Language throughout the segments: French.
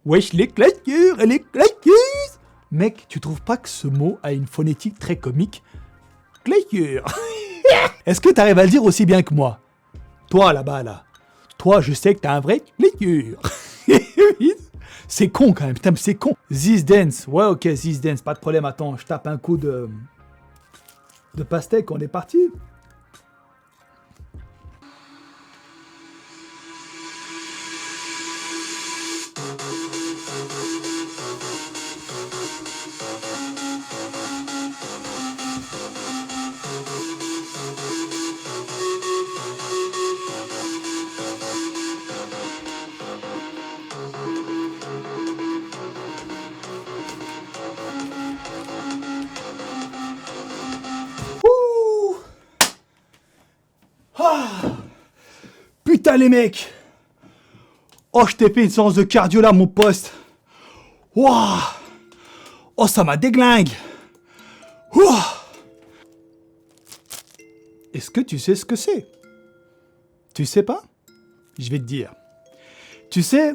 Wesh, les claqueurs et les claqueuses. Mec, tu trouves pas que ce mot a une phonétique très comique? Claqueur. Est-ce que t'arrives à le dire aussi bien que moi? Toi, là-bas, là. Toi, je sais que t'as un vrai claqueur. C'est con, quand même. Putain, mais c'est con. This Dance. Ouais, ok, This Dance. Pas de problème. Attends, je tape un coup de pastèque. On est parti. Ouh. Ah. Putain, les mecs. Oh, je t'ai fait une séance de cardio là, mon poste. Waouh. Oh, ça m'a déglingue. Ouah. Est-ce que tu sais ce que c'est? Tu sais pas? Je vais te dire. Tu sais,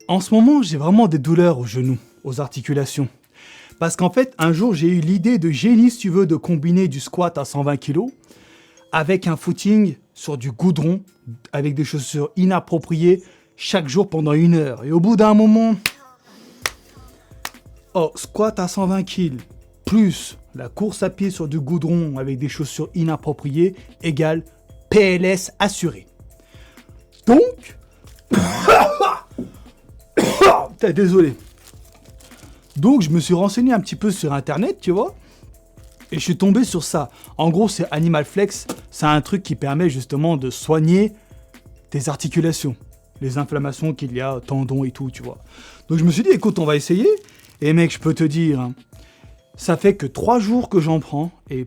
en ce moment, j'ai vraiment des douleurs aux genoux, aux articulations. Parce qu'en fait, un jour, j'ai eu l'idée de génie, si tu veux, de combiner du squat à 120 kg avec un footing sur du goudron, avec des chaussures inappropriées, chaque jour pendant 1 heure. Et au bout d'un moment... Oh, squat à 120 kg, plus la course à pied sur du goudron avec des chaussures inappropriées, égale PLS assuré. Donc... Putain, désolé. Donc, je me suis renseigné un petit peu sur Internet, tu vois, et je suis tombé sur ça. En gros, c'est Animal Flex. C'est un truc qui permet justement de soigner tes articulations, les inflammations qu'il y a, tendons et tout, tu vois. Donc, je me suis dit, écoute, on va essayer. Et mec, je peux te dire, hein, ça fait que 3 jours que j'en prends et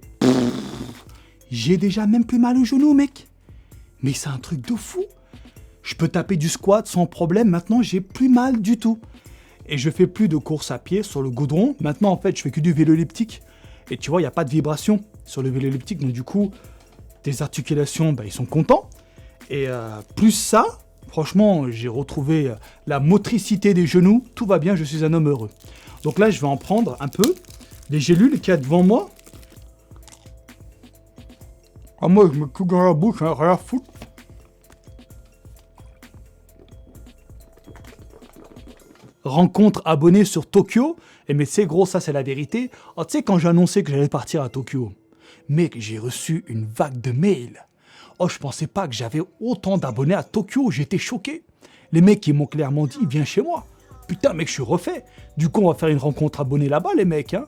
j'ai déjà même plus mal au genou, mec. Mais c'est un truc de fou. Je peux taper du squat sans problème. Maintenant, j'ai plus mal du tout. Et je fais plus de course à pied sur le goudron. Maintenant, en fait, je fais que du vélo elliptique. Et tu vois, il n'y a pas de vibration sur le vélo elliptique. Donc, du coup, tes articulations, ils sont contents. Et plus ça, franchement, j'ai retrouvé la motricité des genoux. Tout va bien, je suis un homme heureux. Donc là, je vais en prendre un peu. Les gélules qu'il y a devant moi. Ah, moi, je me coupe dans la bouche, hein, rien à foutre. Rencontre abonnée sur Tokyo. Et mais c'est gros, ça c'est la vérité. Oh, tu sais, quand j'ai annoncé que j'allais partir à Tokyo, mec, j'ai reçu une vague de mails. Oh, je pensais pas que j'avais autant d'abonnés à Tokyo, j'étais choqué. Les mecs, ils m'ont clairement dit, viens chez moi. Putain, mec, je suis refait. Du coup, on va faire une rencontre abonnée là-bas, les mecs. Hein.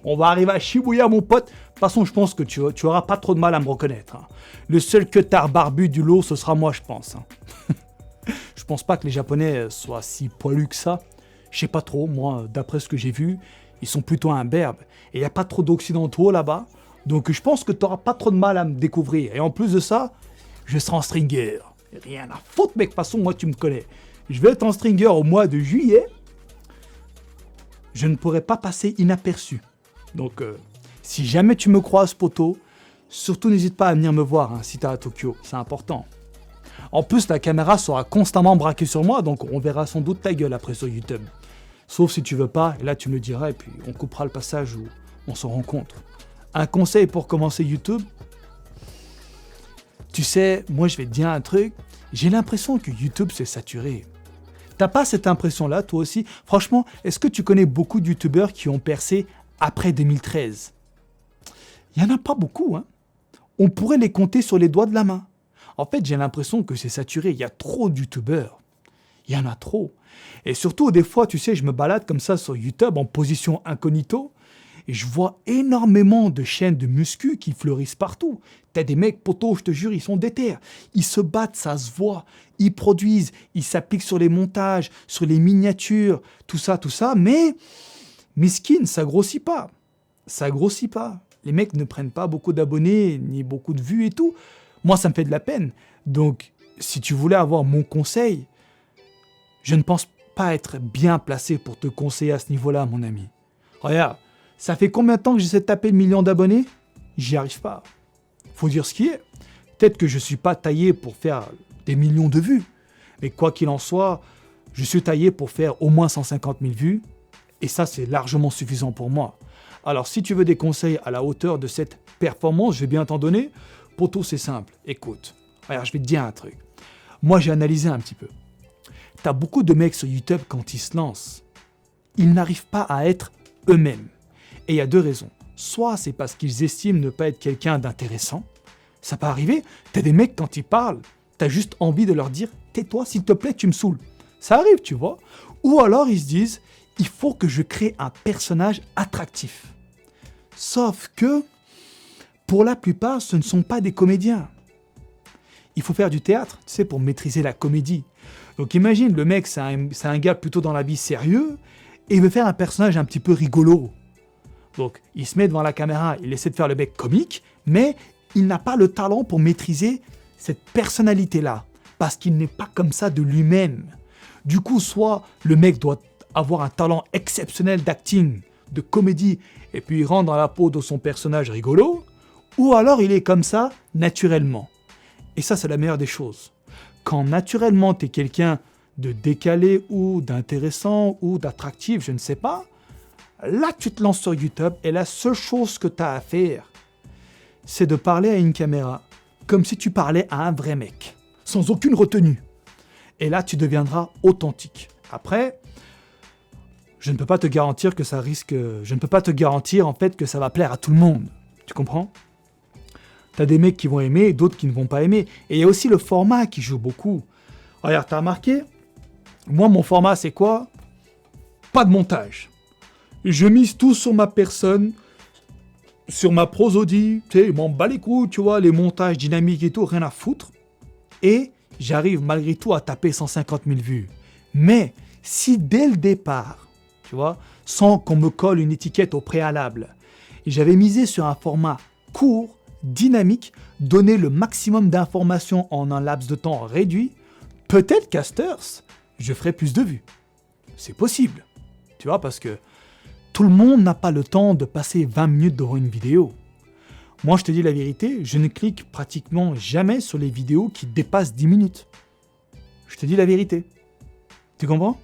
On va arriver à Shibuya, mon pote. De toute façon, je pense que tu auras pas trop de mal à me reconnaître. Hein. Le seul queutard barbu du lot, ce sera moi, je pense. Hein. Je pense pas que les Japonais soient si poilus que ça. Je sais pas trop, moi, d'après ce que j'ai vu, ils sont plutôt imberbes. Et il n'y a pas trop d'occidentaux là-bas. Donc je pense que tu n'auras pas trop de mal à me découvrir. Et en plus de ça, je serai en stringer. Rien à foutre, mec. De toute façon, moi, tu me connais. Je vais être en stringer au mois de juillet. Je ne pourrai pas passer inaperçu. Donc, si jamais tu me croises, poto, surtout n'hésite pas à venir me voir hein, si tu es à Tokyo. C'est important. En plus, la caméra sera constamment braquée sur moi, donc on verra sans doute ta gueule après sur YouTube. Sauf si tu veux pas, et là tu me le diras, et puis on coupera le passage où on se rencontre. Un conseil pour commencer YouTube. Tu sais, moi je vais te dire un truc, j'ai l'impression que YouTube c'est saturé. T'as pas cette impression-là, toi aussi? Franchement, est-ce que tu connais beaucoup de YouTubeurs qui ont percé après 2013? Il y en a pas beaucoup, hein. On pourrait les compter sur les doigts de la main. En fait, j'ai l'impression que c'est saturé. Il y a trop de youtubeurs. Il y en a trop. Et surtout, des fois, tu sais, je me balade comme ça sur YouTube en position incognito et je vois énormément de chaînes de muscu qui fleurissent partout. T'as des mecs, potos, je te jure, ils sont déter. Ils se battent, ça se voit. Ils produisent, ils s'appliquent sur les montages, sur les miniatures, tout ça, mais miskin, ça grossit pas. Ça grossit pas. Les mecs ne prennent pas beaucoup d'abonnés, ni beaucoup de vues et tout. Moi, ça me fait de la peine. Donc, si tu voulais avoir mon conseil, je ne pense pas être bien placé pour te conseiller à ce niveau-là, mon ami. Regarde, ça fait combien de temps que j'essaie de taper le 1 million d'abonnés? J'y arrive pas. Faut dire ce qui est. Peut-être que je suis pas taillé pour faire des millions de vues. Mais quoi qu'il en soit, je suis taillé pour faire au moins 150 000 vues, et ça, c'est largement suffisant pour moi. Alors, si tu veux des conseils à la hauteur de cette performance, je vais bien t'en donner. Poto, c'est simple. Écoute, regarde, je vais te dire un truc. Moi, j'ai analysé un petit peu. T'as beaucoup de mecs sur YouTube, quand ils se lancent, ils n'arrivent pas à être eux-mêmes. Et il y a deux raisons. Soit c'est parce qu'ils estiment ne pas être quelqu'un d'intéressant. Ça peut arriver. T'as des mecs, quand ils parlent, t'as juste envie de leur dire « Tais-toi, s'il te plaît, tu me saoules ». Ça arrive, tu vois. Ou alors, ils se disent « Il faut que je crée un personnage attractif ». Sauf que, pour la plupart, ce ne sont pas des comédiens. Il faut faire du théâtre, tu sais, pour maîtriser la comédie. Donc imagine, le mec, c'est un gars plutôt dans la vie sérieux, et il veut faire un personnage un petit peu rigolo. Donc il se met devant la caméra, il essaie de faire le mec comique, mais il n'a pas le talent pour maîtriser cette personnalité-là, parce qu'il n'est pas comme ça de lui-même. Du coup, soit le mec doit avoir un talent exceptionnel d'acting, de comédie, et puis il rentre dans la peau de son personnage rigolo, ou alors il est comme ça naturellement. Et ça, c'est la meilleure des choses. Quand naturellement, tu es quelqu'un de décalé ou d'intéressant ou d'attractif, je ne sais pas, là, tu te lances sur YouTube et la seule chose que tu as à faire, c'est de parler à une caméra comme si tu parlais à un vrai mec, sans aucune retenue. Et là, tu deviendras authentique. Après, je ne peux pas te garantir que ça risque... Je ne peux pas te garantir, en fait, que ça va plaire à tout le monde. Tu comprends ? T'as des mecs qui vont aimer et d'autres qui ne vont pas aimer. Et il y a aussi le format qui joue beaucoup. Regarde, t'as remarqué ? Moi, mon format, c'est quoi ? Pas de montage. Je mise tout sur ma personne, sur ma prosodie. Tu sais, je m'en bats les couilles, tu vois, les montages dynamiques et tout, rien à foutre. Et j'arrive malgré tout à taper 150 000 vues. Mais si dès le départ, tu vois, sans qu'on me colle une étiquette au préalable, j'avais misé sur un format court, dynamique, donner le maximum d'informations en un laps de temps réduit, peut-être Casters, je ferai plus de vues. C'est possible, tu vois, parce que tout le monde n'a pas le temps de passer 20 minutes devant une vidéo. Moi, je te dis la vérité, je ne clique pratiquement jamais sur les vidéos qui dépassent 10 minutes. Je te dis la vérité. Tu comprends ?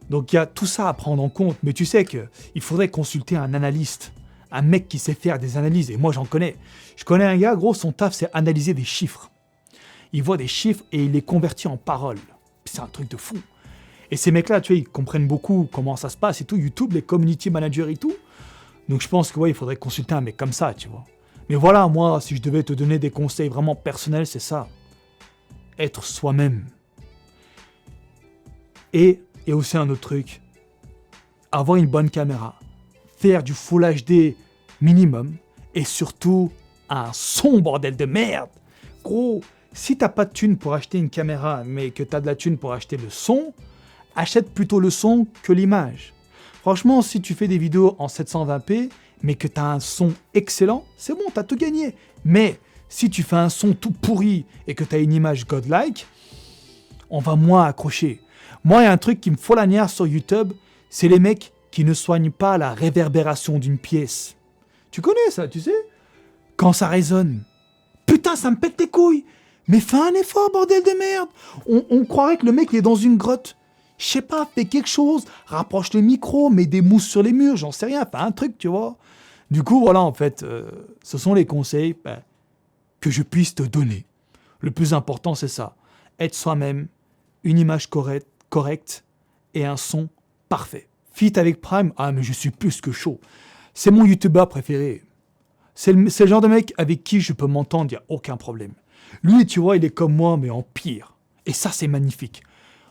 Donc, il y a tout ça à prendre en compte, mais tu sais qu'il faudrait consulter un analyste. Un mec qui sait faire des analyses, et moi j'en connais. Je connais un gars, gros, son taf c'est analyser des chiffres. Il voit des chiffres et il les convertit en paroles. C'est un truc de fou. Et ces mecs-là, tu vois, ils comprennent beaucoup comment ça se passe et tout, YouTube, les community managers et tout. Donc je pense que ouais, il faudrait consulter un mec comme ça, tu vois. Mais voilà, moi, si je devais te donner des conseils vraiment personnels, c'est ça. Être soi-même. Et aussi un autre truc. Avoir une bonne caméra. Faire du Full HD minimum et surtout un son, bordel de merde. Gros, si t'as pas de thune pour acheter une caméra mais que t'as de la thune pour acheter le son, achète plutôt le son que l'image. Franchement, si tu fais des vidéos en 720p mais que t'as un son excellent, c'est bon, t'as tout gagné. Mais si tu fais un son tout pourri et que t'as une image godlike, on va moins accrocher. Moi, il y a un truc qui me fout la nière sur YouTube, c'est les mecs qui ne soignent pas la réverbération d'une pièce. Tu connais ça, tu sais ? Quand ça résonne. Putain, ça me pète les couilles. Mais fais un effort, bordel de merde. On croirait que le mec il est dans une grotte. Je sais pas, fais quelque chose. Rapproche le micro, mets des mousses sur les murs, j'en sais rien, fais un truc, tu vois. Du coup, voilà, en fait, ce sont les conseils que je puisse te donner. Le plus important, c'est ça. Être soi-même, une image correcte et un son parfait. Feat avec Prime, ah mais je suis plus que chaud. C'est mon youtubeur préféré. C'est le genre de mec avec qui je peux m'entendre, il n'y a aucun problème. Lui, tu vois, il est comme moi, mais en pire. Et ça, c'est magnifique.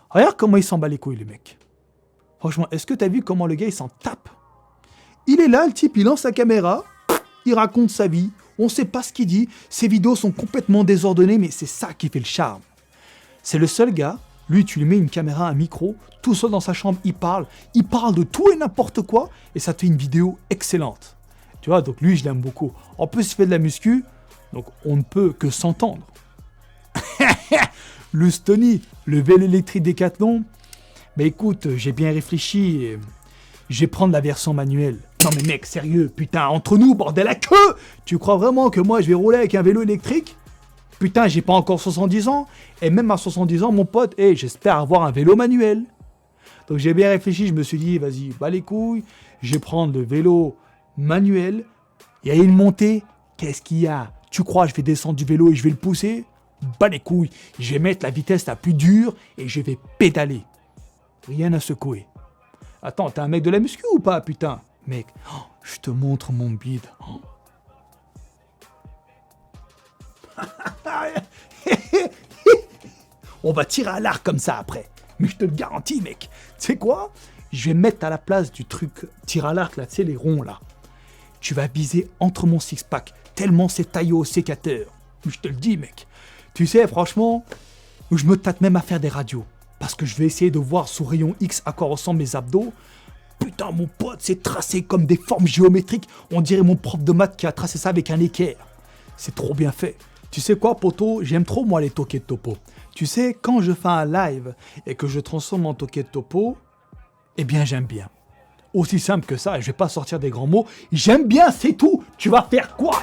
Regarde comment il s'en bat les couilles, le mec. Franchement, est-ce que t'as vu comment le gars, il s'en tape ? Il est là, le type, il lance sa caméra, il raconte sa vie, on sait pas ce qu'il dit, ses vidéos sont complètement désordonnées, mais c'est ça qui fait le charme. C'est le seul gars, lui, tu lui mets une caméra, un micro, tout seul dans sa chambre, il parle de tout et n'importe quoi, et ça te fait une vidéo excellente. Tu vois, donc lui, je l'aime beaucoup. En plus, il fait de la muscu, donc on ne peut que s'entendre. Le Stony, le vélo électrique Décathlon, mais écoute, j'ai bien réfléchi, et je vais prendre la version manuelle. Non mais mec, sérieux, putain, entre nous, bordel à queue! Tu crois vraiment que moi, je vais rouler avec un vélo électrique? Putain, j'ai pas encore 70 ans. Et même à 70 ans, mon pote, j'espère avoir un vélo manuel. Donc j'ai bien réfléchi, je me suis dit, vas-y, bats les couilles. Je vais prendre le vélo manuel. Il y a une montée. Qu'est-ce qu'il y a? Tu crois je vais descendre du vélo et je vais le pousser? Bats les couilles. Je vais mettre la vitesse la plus dure et je vais pédaler. Rien à secouer. Attends, t'es un mec de la muscu ou pas, putain? Mec, je te montre mon bide. On va tirer à l'arc comme ça après. Mais je te le garantis, mec. Tu sais quoi? Je vais mettre à la place du truc tir à l'arc, là, tu sais, les ronds, là. Tu vas viser entre mon six-pack, tellement c'est taillé au sécateur. Je te le dis, mec. Tu sais, franchement, je me tâte même à faire des radios. Parce que je vais essayer de voir sous rayon X à quoi ressemblent mes abdos. Putain, mon pote, c'est tracé comme des formes géométriques. On dirait mon prof de maths qui a tracé ça avec un équerre. C'est trop bien fait. Tu sais quoi, poto? J'aime trop, moi, les toquets de topo. Tu sais, quand je fais un live et que je transforme en toquet de topo, eh bien, j'aime bien. Aussi simple que ça, je vais pas sortir des grands mots. J'aime bien, c'est tout. Tu vas faire quoi?